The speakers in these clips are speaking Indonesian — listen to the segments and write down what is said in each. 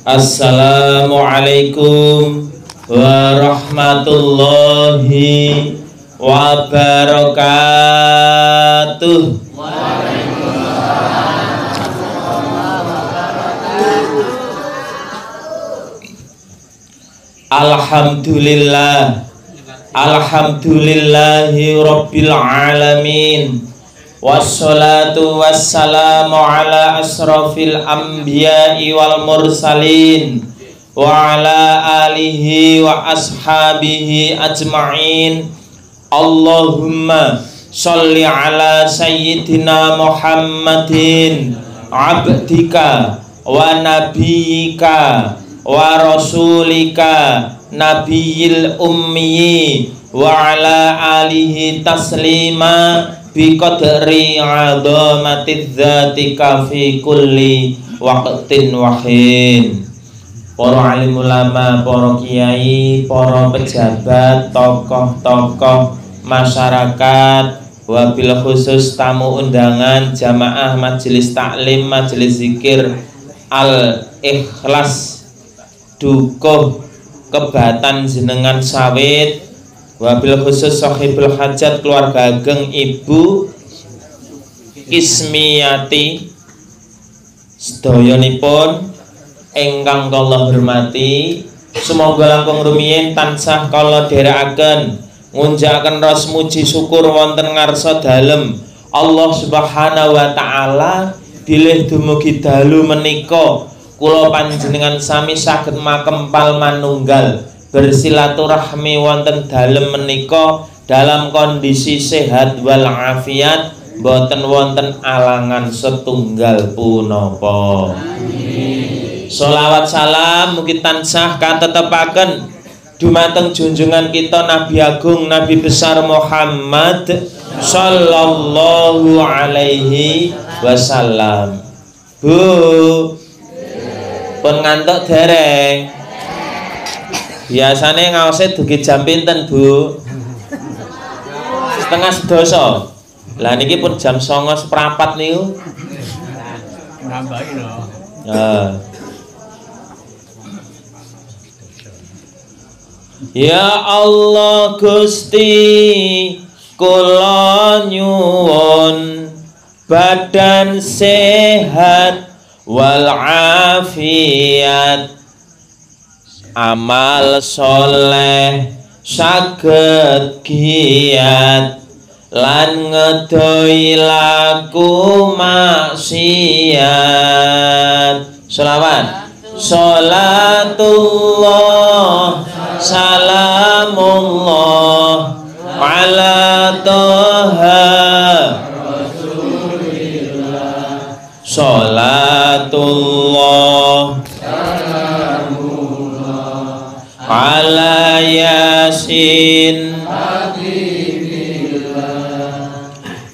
Assalamualaikum warahmatullahi wabarakatuh. Alhamdulillah, alhamdulillahi rabbil alamin. Wassalatu wassalamu ala asrafil anbiya'i wal mursalin wa ala alihi wa ashabihi ajma'in. Allahumma sholli ala sayyidina Muhammadin abdika wa nabiyyika wa rasulika nabiyil ummi wa ala alihi taslima biqadri azamatiz zatika fi kulli waqtin wahin. Para alim ulama, para kiai, para pejabat, tokoh-tokoh masyarakat, wabil khusus tamu undangan jamaah majelis taklim, majelis zikir Al-Ikhlas Dukuh Kebatan Jenengan Sawit, wabil khusus sahibul hajat keluarga ageng Ibu Ismiyati sedayanipun ingkang kula hormati, semoga langkung rumiyin tansah kula dherekaken ngunjakaken ras muji syukur wonten ngarsa dalem Allah Subhanahu wa taala. Bilih dumugi dalu menika kula panjenengan sami saged makempal manunggal bersilaturahmi wonten dalem menika dalam kondisi sehat wal afiat, boten wonten alangan setunggal punapa. Sholawat salam mugi tansah katetepaken dumateng junjungan kita Nabi Agung Nabi besar Muhammad sallallahu alaihi wasallam. Bu, pun ngantuk dereng? Biasane ngaose dugi jam pinten, Bu? 11:30. Lah niki pun jam 09.04 niku. Nambahi lho. Ya Allah Gusti kula nyuwun badan sehat wal afiat, amal soleh saged giat, lan ngedoi laku maksiat. Sholawat. Sholatullah salamullah ala toha rasulillah. Sholatullah salamullah ala yasin habibillah.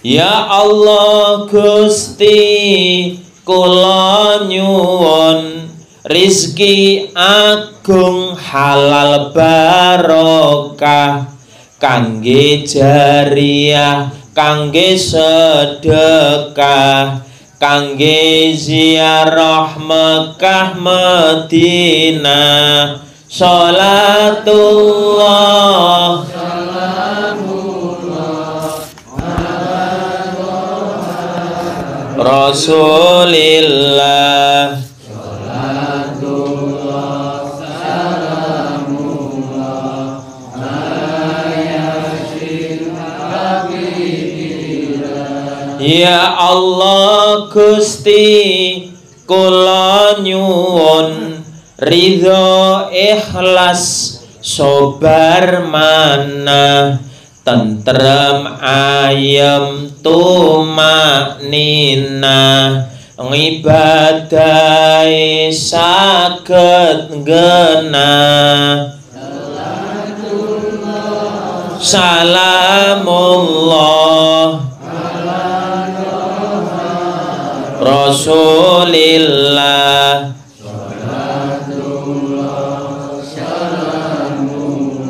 Ya Allah Gusti kula nyuwun rizki agung halal barokah, kangge jariah, kangge sedekah, kangge ziarah Mekah Madinah. Sholatullah salamullah ala Rasulillah. Ya Allah Gusti kula nyuwun ridho ikhlas sobar manah, tentrem ayem tumakninah, ngibadahi saged genah. Salamullah Rasulillah. Sholatullah salamullah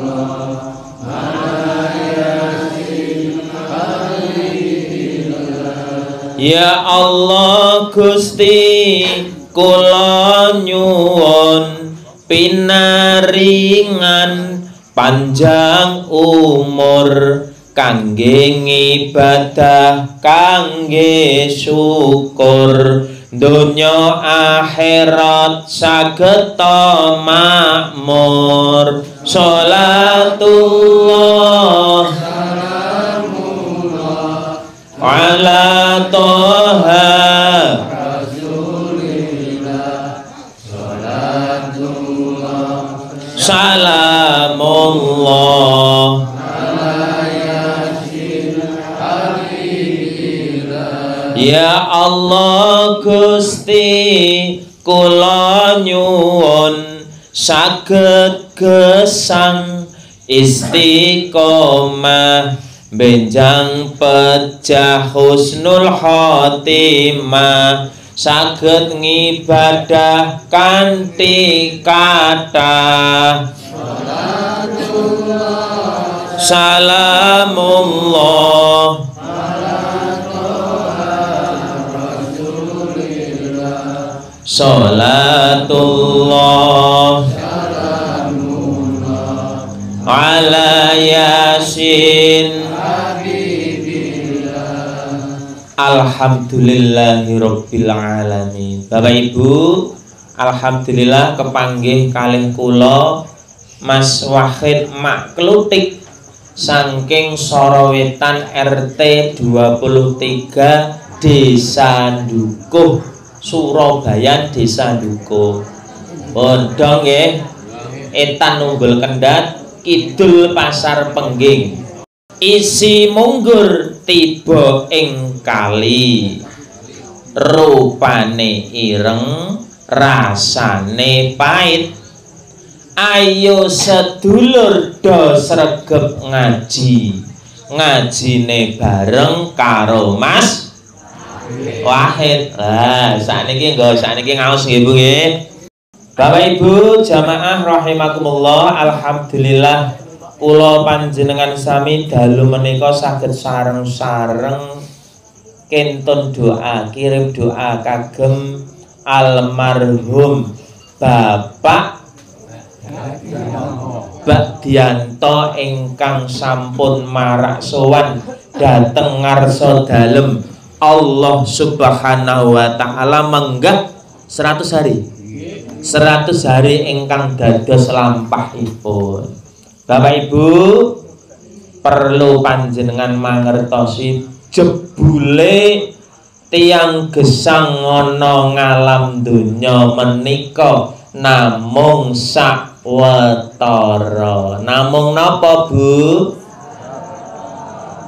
ala yasin habibillah. Ya Allah Gusti kula nyuwun pinaringan panjang umur kangge ngibadah kangge syukur donya akhirat saged makmur sholatullah salamullah ala toha rasulillah sholatullah salamullah ya Allah Gusti kula nyuwun saged gesang istiqomah benjang pejah husnul khotimah saged ngibadah kanthi kathah salamullah sholatullah salamullah ala yasin alhamdulillahirabbil alamin. Bapak Ibu, alhamdulillah kepanggih kalih kula Mas Wahid Maklutik saking Sorowetan RT 23 Desa Dukuh Surabaya Desa Dukuh. Bodong nggih, etan Unggul Kendat, kidul Pasar Pengging. Isi munggur tiba ing kali. Rupane ireng, rasane pait. Ayo sedulur do sregep ngaji. Ngajine bareng karo Mas Wahid. Sakniki ngaos nggih Bu nggih. Bapak Ibu jamaah rahimakumullah, alhamdulillah kula panjenengan sami dalu menika saged sareng-sareng kentun doa, kirim doa kagem almarhum Bapak Badianto ingkang sampun marak sowan dhateng ngarsa dalem Allah Subhanahu wa taala menggah 100 hari. 100 hari ingkang dados lampahipun. Bapak Ibu perlu panjenengan mangertosi jebule tiang gesang ana ngalam donya menika namung sawetara. Namung napa Bu?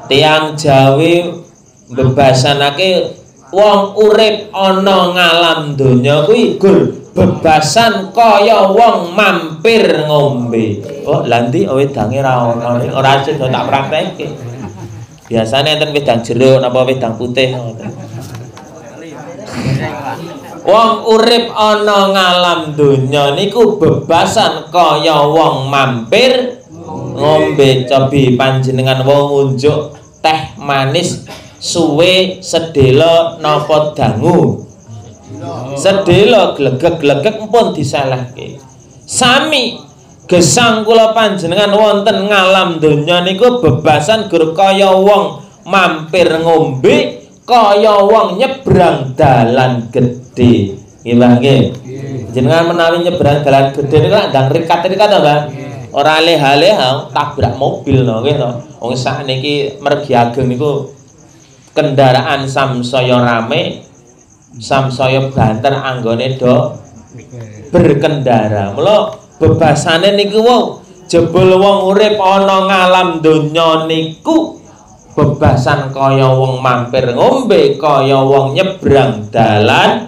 Tiang Jawi bebasanake wong urip ana ngalam donya kuwi gur bebasan kaya wong mampir ngombe. Oh, lha ndi wedange ra ono ning ora sing tak praktekke. Biasane enten wedang jeruk napa wedang putih ngoten. Wong urip ana ngalam donya niku bebasan kaya wong mampir ngombe. Cobi panjenengan wong unjuk teh manis suwe sedelo napa dangu. Sedelo glegek-glegek pun disalahke. Sami gesang kula panjenengan wonten ngalam donya niku bebasan gur kaya wong mampir ngombe, kaya wong nyebrang dalan gedhe. Nggih nggih. Jenengan menawi nyebrang dalan gedhe niku ndang rikat-rikat to, Mbak? Ora leh-leh tabrak mobil no nggih to. Wong sakniki mergi ageng niku kendaraan samsaya rame, samsaya banter anggone do berkendara. Mula bebasane niku wau jebul wong urip ana ngalam donya niku bebasan kaya wong mampir ngombe, kaya wong nyebrang dalan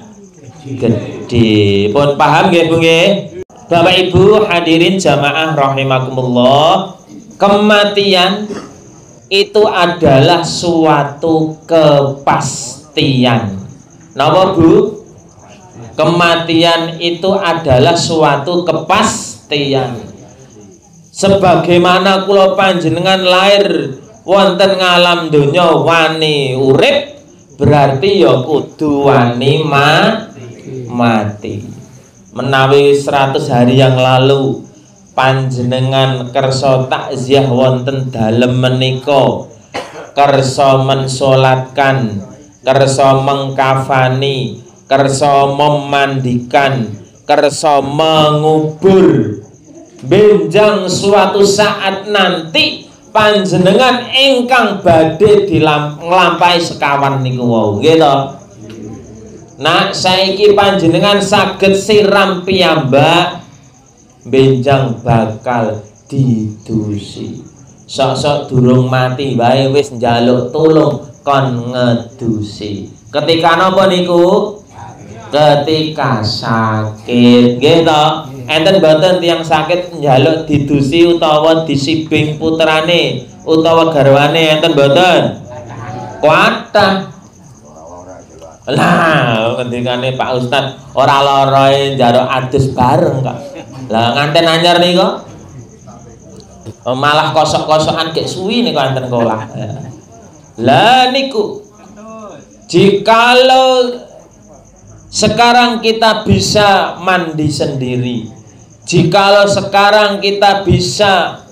gedhe. Pun paham nggih Bu nggih? Bapak Ibu hadirin jamaah rahimakumullah, kematian itu adalah suatu kepastian. Napa Bu? Kematian itu adalah suatu kepastian. Sebagaimana kula panjenengan lahir wonten ngalam donya wani urip, berarti ya kudu wani mati. menawi 100 hari yang lalu panjenengan kersa takziah wonten dalem menika, kersa mensolatkan, kersa mengkafani, kersa memandikan, kersa mengubur, benjang suatu saat nanti panjenengan ingkang badhe nglampahi sekawan niku wau, nggih to? Nah, saiki panjenengan saged siram piyambak, benjang bakal didusi. Sok-sok durung mati wae wis njaluk tulung kon ngedusi. Ketika napa niku? Ketika sakit, nggih to? Enten boten tiyang sakit njaluk didusi utawa disibing putrane utawa garwane, enten boten? Kuatah. Lah, ngendikane Pak Ustad ora lara njaluk adus bareng kok. Lah nganten anyar nika malah kosok-kosokan gek suwi niku anten sekolah. Lah niku jikalau sekarang kita bisa mandi sendiri, jikalau sekarang kita bisa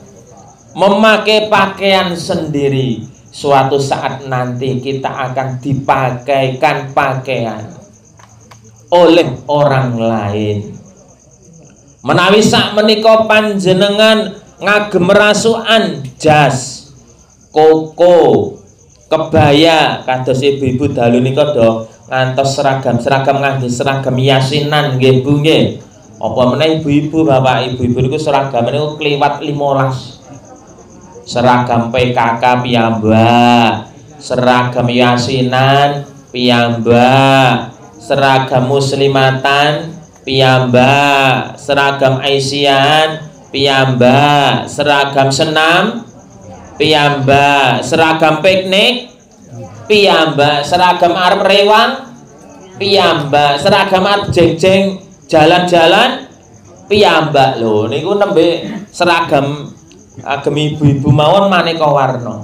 memakai pakaian sendiri, suatu saat nanti kita akan dipakaikan pakaian oleh orang lain. Menawi sak menika panjenengan ngagem rasukan jas, koko, kebaya kados ibu-ibu dalu nika do ngantos seragam ngangge seragam yasinan nggih Bu nggih. Apa meneh ibu-ibu, bapak ibu-ibu niku seragam niku kliwat 15. Seragam PKK piyambak, seragam yasinan piyambak, seragam muslimatan piyambak, seragam Aisyah piyambak, seragam senam piyambak, seragam piknik piyambak, seragam arep rewang piyambak, seragam arep jeng-jeng jalan-jalan piyambak. Lho niku nembe seragam agem ibu-ibu mawon maneka warna.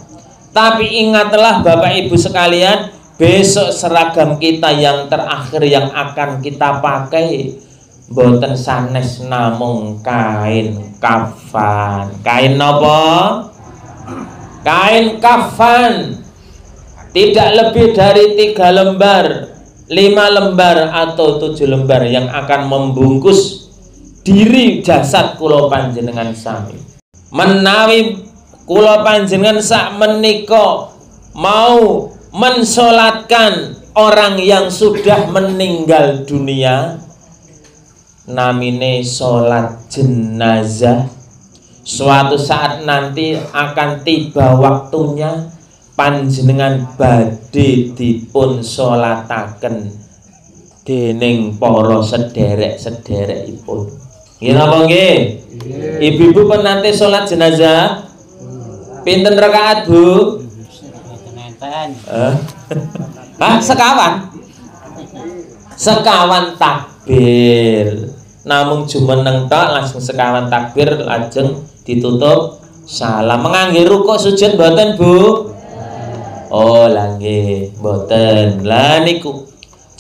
Tapi ingatlah Bapak Ibu sekalian, besok seragam kita yang terakhir yang akan kita pakai boten sanes namung kain kafan. Kain napa? Kain kafan. Tidak lebih dari 3 lembar, 5 lembar atau 7 lembar yang akan membungkus diri jasad kula panjenengan sami. Menawi kula panjenengan sak menika mau mensolatkan orang yang sudah meninggal dunia, namine solat jenazah, suatu saat nanti akan tiba waktunya panjenengan badhe dipun solataken dening para sederek-sederekipun. Nggih napa nggih? Ibu-ibu pun nanti salat jenazah pinten rakaat, Bu? Sekawan. Sekawan takbir. Namung jumeneng tok langsung sekawan takbir lajeng ditutup salam. Mengangge rukuk sujud mboten, Bu? Oh, lah nggih, mboten. Lah niku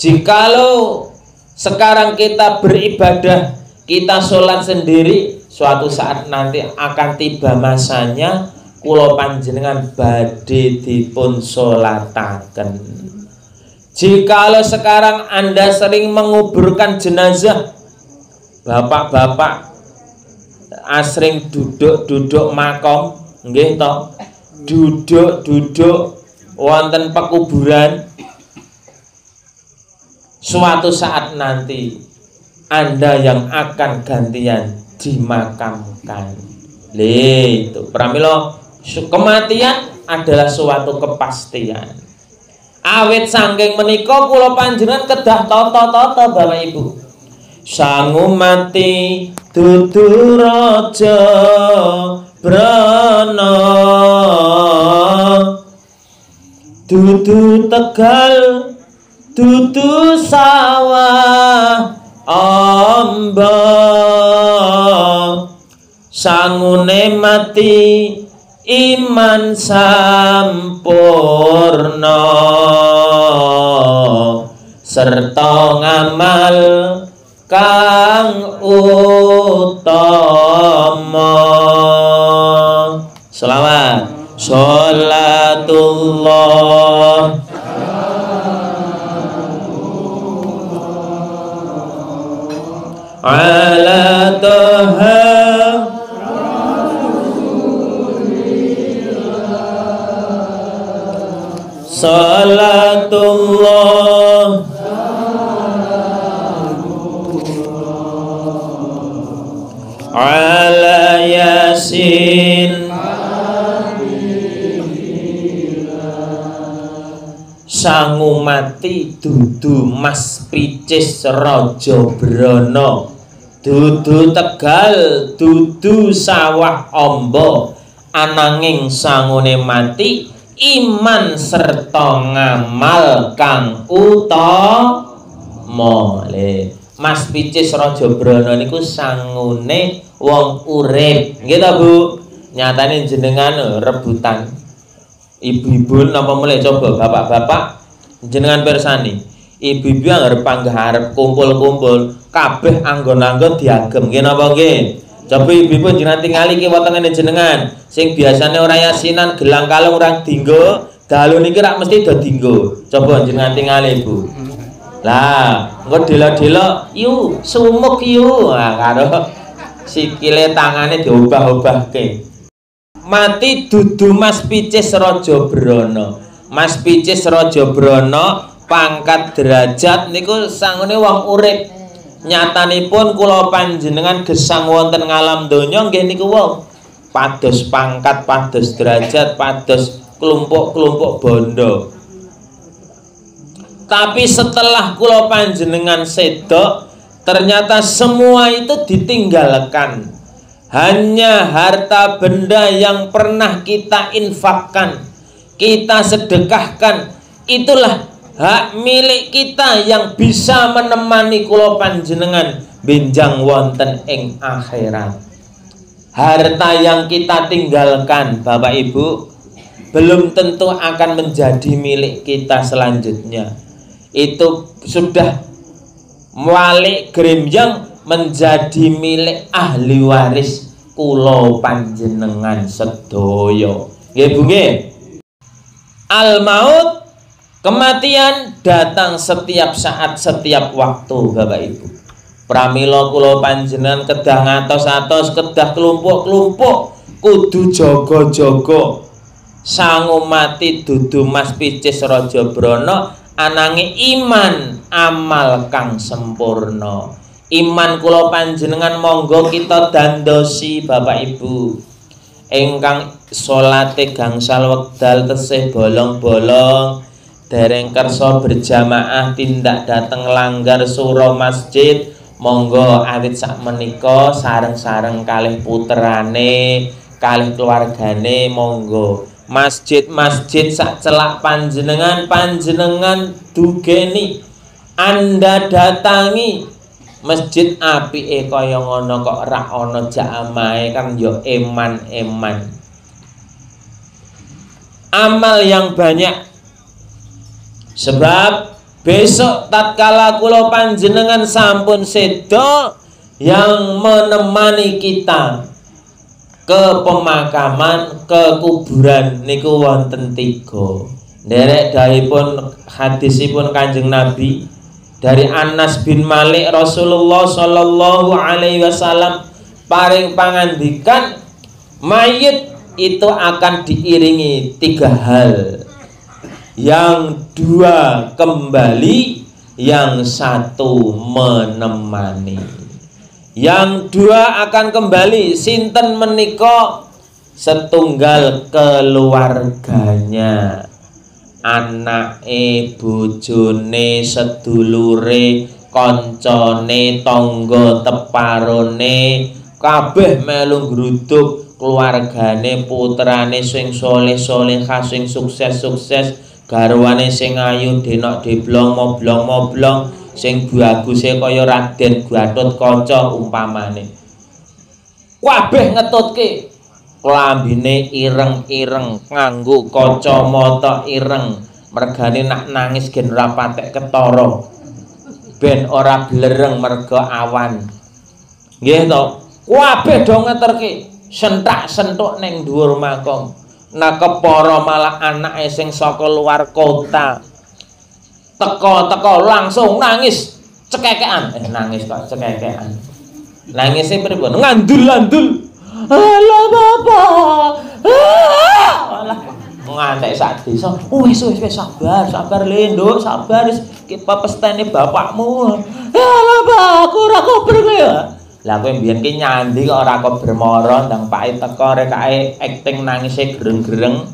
jikalau sekarang kita beribadah, kita sholat sendiri, suatu saat nanti akan tiba masanya kula panjenengan badhe dipun sholataken. Jikalau sekarang Anda sering menguburkan jenazah, bapak-bapak asring duduk-duduk makom, nggih to? Duduk-duduk wonten pekuburan, suatu saat nanti Anda yang akan gantian dimakamkan. Itu pramila kematian adalah suatu kepastian. Awit saking menika kula panjenengan kedah tata-tata Bapak Ibu. Sangu mati dudu raja brana, dudu Tegal, dudu sawah amba, sangune mati iman sampurna serta ngamal kang utama. Selawat. Sholatullah ala Taha Salatullah ala Yasin sangu mati dudu Mas Picis Raja Brana, dudu Tegal, dudu Sawah Amba, ananging sangune mati iman serta ngamal kang utama. Mas Picis Raja Brana niku sangune wong urip, nggih ta Bu? Nyatane jenengan rebutan. Ibu-ibu napa mulai coba bapak-bapak jenengan persani. Ibu-ibu arep panggah kumpul-kumpul kabeh anggon-anggon diagem nggih napa nggih? Coba ibu-ibu jenengan tingali ki wetengene jenengan sing biasane ora yasinan gelang kalung ora dinggo, dalu niki rak mesti do dinggo. Coba jenengan tingali Bu. Lah, engko delo-delo yu sumuk yu. Nah, karo sikile tangane diobah-obahke. Mati dudu Mas Picis Raja Brana. Mas Picis Raja Brana pangkat derajat niku sangune wong urip. Nyatanipun kula panjenengan gesang wonten ngalam donya nggih niku wong pados pangkat, pados derajat, pados kelompok-kelompok bondo. Tapi setelah kula panjenengan sedok, ternyata semua itu ditinggalkan. Hanya harta benda yang pernah kita infakkan, kita sedekahkan, itulah hak milik kita yang bisa menemani kula panjenengan benjang wonten ing akhirat. Harta yang kita tinggalkan Bapak Ibu belum tentu akan menjadi milik kita selanjutnya. Itu sudah walik gremjang menjadi milik ahli waris kula panjenengan sedaya. Nggih Bu nggih. Al maut, kematian datang setiap saat, setiap waktu Bapak Ibu. Pramila kula panjenengan kedah ngatos-atos, kedah kelompok-kelompok kudu jaga-jaga. Sangu mati dudu Mas Picis Raja Brana, anange iman amal kang sempurna. Iman kula panjenengan monggo kita dandosi Bapak Ibu. Ingkang salate gangsal wekdal tesih bolong-bolong, dereng kersa berjamaah tindak dateng langgar sura masjid, monggo awit sak menika sareng-sareng kalih puterane, kalih keluargane monggo. Masjid-masjid sak celak panjenengan dugeni, Anda datangi masjid apike kaya ngono kok ra ana jamaah kan yo eman-eman. Amal yang banyak. Sebab besok tatkala kula panjenengan sampun sedo yang menemani kita ke pemakaman, ke kuburan niku wonten 3. Nderek dahipun hadisipun Kanjeng Nabi dari Anas bin Malik, Rasulullah Shallallahu Alaihi Wasallam paring pangandikan mayit itu akan diiringi 3 hal. Yang 2 kembali, yang 1 menemani. Yang 2 akan kembali, sinten menika? Setunggal keluarganya, anake, bojone, sedulure, koncone, tangga teparone, kabeh melu gruduk keluargane, putrane sing saleh-salehah, sing sukses-sukses, garwane sing ayu, denok deblong, moblong-moblong, sing baguse kaya Raden Gatotkaca umpamane. Kabeh ngetutke klambine ireng-ireng, nganggo kacamata ireng, mergane nak nangis gen ora patek ketara. ben ora blereng merga awan. Nggih to, kabeh do ngeterke sentak-sentuk ning dhuwur makom. Nah kepara malah anake sing saka luar kota teko langsung nangis cekekean, nangis kok cekekean. Nangisnya pripun? Ngandul-andul. Halo bapak. Alah ngantek sak desa. Wis sabar le nduk, sabar wis ki pepestene bapakmu. Halo Pak, aku ora kober kowe ya. Lah kowe mbiyen ki nyandi kok ora kober mara ndang pake teko rek kae acting nangise gereng-gereng.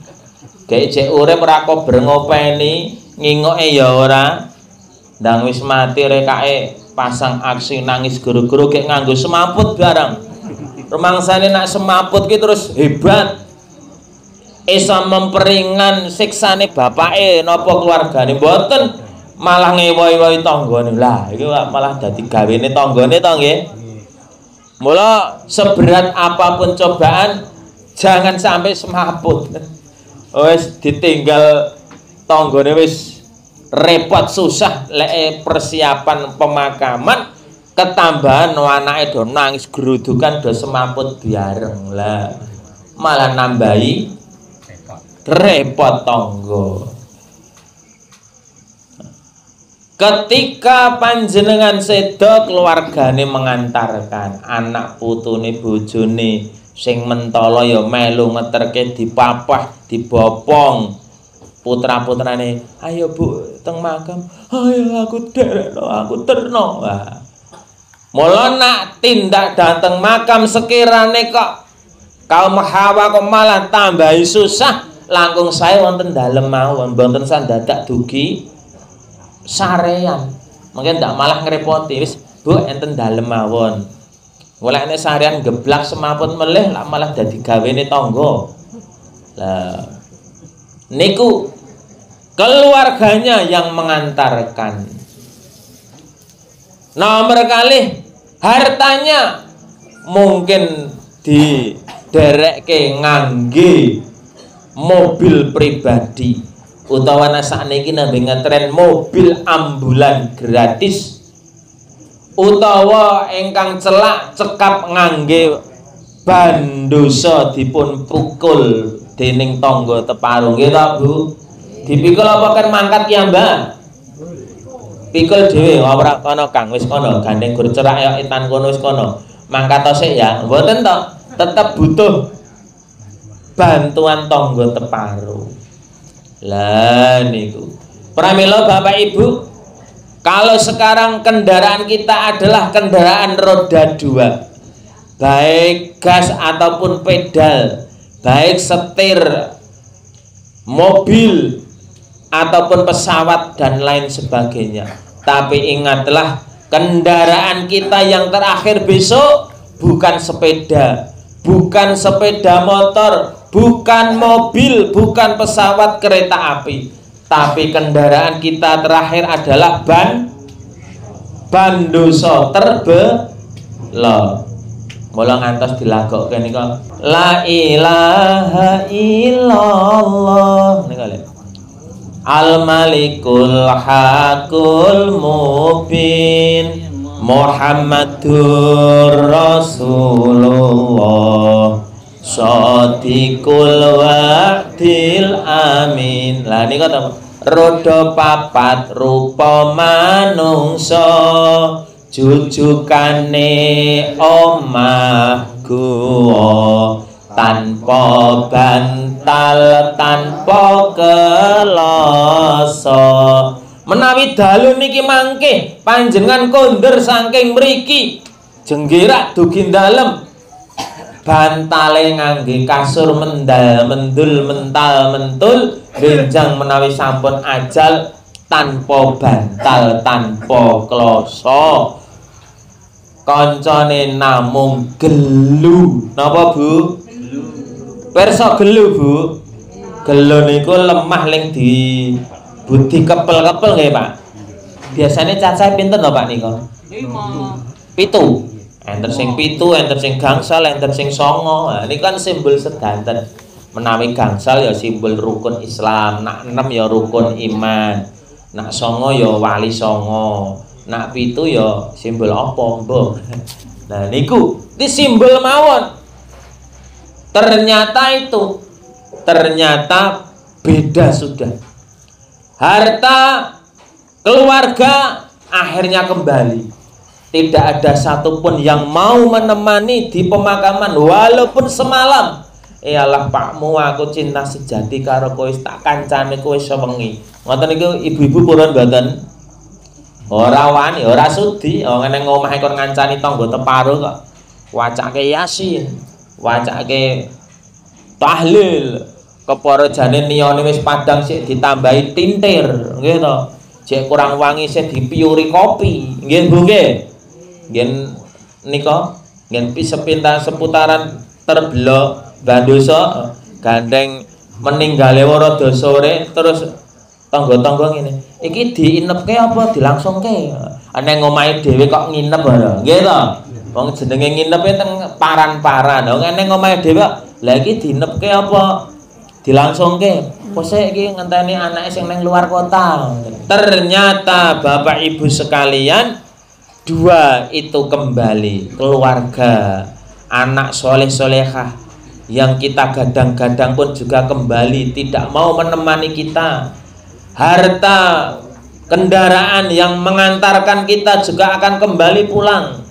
Gek jek urip ora kober ngopeni, ngingoke ya ora. Ndang wis mati rek kae pasang aksi nangis guru-guru gek nganggo semaput barang. Rumangsane nak semaput ki terus hebat. Isa memperingan siksane bapake napa keluargane mboten, malah ngewohi-wohi tanggane. Lah iki malah dadi gawene tanggane to nggih. Mula seberat apapun cobaan jangan sampai semaput. Wis ditinggal tanggane wis repot susah lek persiapan pemakaman ketambahan anake do nangis gerudukan do semaput biareng lah malah nambahi repot tangga. Ketika panjenengan seda keluargane mengantarkan anak putune bojone sing mentala ya melu ngeterke dipapah dibopong putra-putrane, ayo Bu teng makam, ayo aku derekno aku terno. Mula nak tindak dateng makam sekirane kok kaum Hawa kok malah tambahi susah, langkung saya wonten dalem mawon mboten sandadak dugi sarean. Mungkin ndak malah ngrepoti wis Bu enten dalem mawon. Golekne sarean geblak semaput melih lak malah dadi gawene tangga. Lah niku keluarganya yang mengantarkan. Nomor kali hartanya mungkin diderekke ngangge mobil pribadi utawa sakniki nembe ngetren mobil ambulan gratis utawa ingkang celak cekap ngangge bandosa dipun pukul dening tangga teparu. Nggih ta Bu? Dipikul apa kan mangkat ya Mbak? Pikul dhewe ora kono Kang, wis kono gandeng gur cerak ya etan kono wis kono. Mangkat sik ya. Mboten to, tetep butuh bantuan tangga teparu. Lah niku. Pramila Bapak Ibu, kalau sekarang kendaraan kita adalah kendaraan roda 2, baik gas ataupun pedal, baik setir mobil ataupun pesawat dan lain sebagainya. Tapi ingatlah, kendaraan kita yang terakhir besok bukan sepeda, bukan sepeda motor, bukan mobil, bukan pesawat kereta api, tapi kendaraan kita terakhir adalah bandoso terbelo. Mula ngantos dilagokke nika la ilaha illallah nika lho. Al malikul hakul mubin Muhammadur Rasulullah Shadiqul wa'dil amin. Lah nika to roda papat rupa manungsa jujukane omah guwa tanpa bantal tanpa kelasa. Menawi dalu niki mangke panjenengan kondur saking mriki jenggerak dugi dalem bantale ngangge kasur mendal mendul mental mentul benjang menawi sampun ajal tanpa bantal tanpa kloso koncone namung gelu. Napa Bu? Perso gelu Bu? Gelu niku lemah ling di budi kepel-kepel nggih Pak. Biasanya cacah pinten lho Pak nika? 5. 7. Enten sing 7, enten sing gangsal, enten sing 9. Ini kan simbol sedanten. Menawi gangsal ya simbol rukun Islam, nak 6 ya rukun iman, nak 9 ya wali 9. nak 7 ya simbol apa mbok. Nah niku di simbol mawon. Ternyata beda sudah. Harta keluarga akhirnya kembali. Tidak ada satupun yang mau menemani di pemakaman walaupun semalam. Iyalah pakmu aku cinta sejati karo kowe tak kancane kowe sewengi. Ngoten niku ibu-ibu purun mboten? Ora wani, ora sudi, ngene ngomahe kon ngancani tangga teparo kok. Wacake Yasin, wacake tahlil, kepara jane niyane wis padang sik ditambahi tintir, nggih to. Jek kurang wangi sik dipiuri kopi, nggih Bu nggih. Nggih nika, nggih seputaran terbelok Bandoso gandeng meninggale Warada sore terus tangga-tangga ngene. Iki diinepke apa dilangsungke? Ana ngomahe dhewe kok nginep ora. Nggih to. Wong jenenge nginepe teng paran-paran. Ngene ngomahe dhewe lha iki diinepke apa dilangsungke? Kosek iki ngenteni anake sing ning luar kota. Ternyata Bapak Ibu sekalian, dua itu kembali, keluarga, anak soleh-solehah yang kita gadang-gadang pun juga kembali, tidak mau menemani kita. Harta kendaraan yang mengantarkan kita juga akan kembali pulang.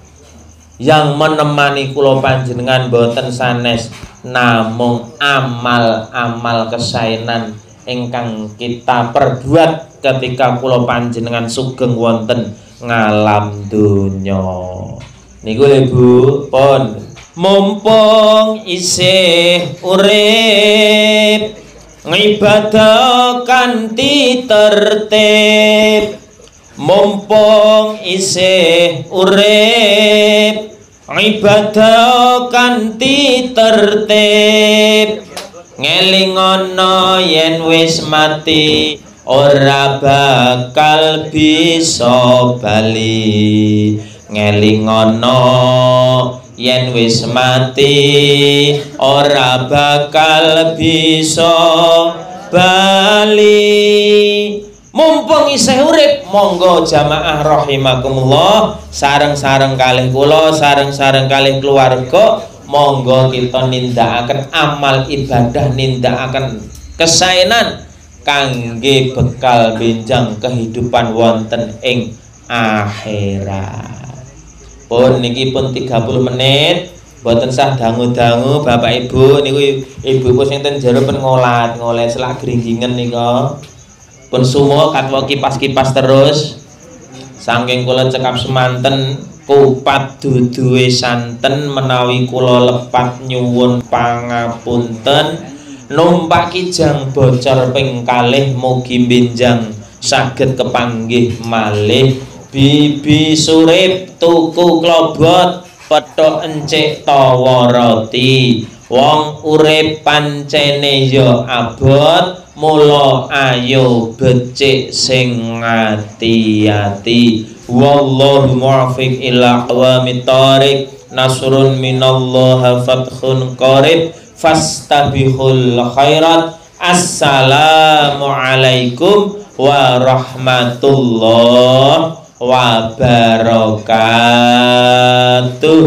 Yang menemani kula panjenengan boten sanes namung amal-amal kesaenan ingkang kita perbuat ketika kula panjenengan sugeng wonten ngalam donya. Niku lho Bu, pun mumpung isih urip ngibadah kanthi tertib, mumpung isih urip ibadah kanthi tertib, ngelingono yen wis mati ora bakal bisa bali, ngelingono yen wis mati ora bakal bisa bali. Mumpung isih urip, monggo jamaah rahimakumullah, sareng-sareng kalih kula, sareng-sareng kalih keluarga, monggo kita nindakaken amal ibadah, nindakaken kesaenan kangge bekal benjang kehidupan wonten ing akhirat. Pun niki pun 30 menit, boten sah dangu-dangu Bapak Ibu niku ibu-ibu sing ten jero pen ngolat selak gringgingen nika. Pun sumo katwa kipas-kipas terus. Saking kula cekap semanten kupat duduhe santen menawi kula lepat nyuwun pangapunten. Numpak kijang bocor ping kalih mugi benjang saged kepanggih malih. Bibi surip tuku klobot petok encik tawa roti, wong urip pancene ya abot, mula ayo becik sing ati-ati. Wallahu muwaffiq ila aqwamit thoriq, nasrun minallahi fathun qarib, fastabihul khairat. Assalamualaikum warahmatullahi wabarakatuh.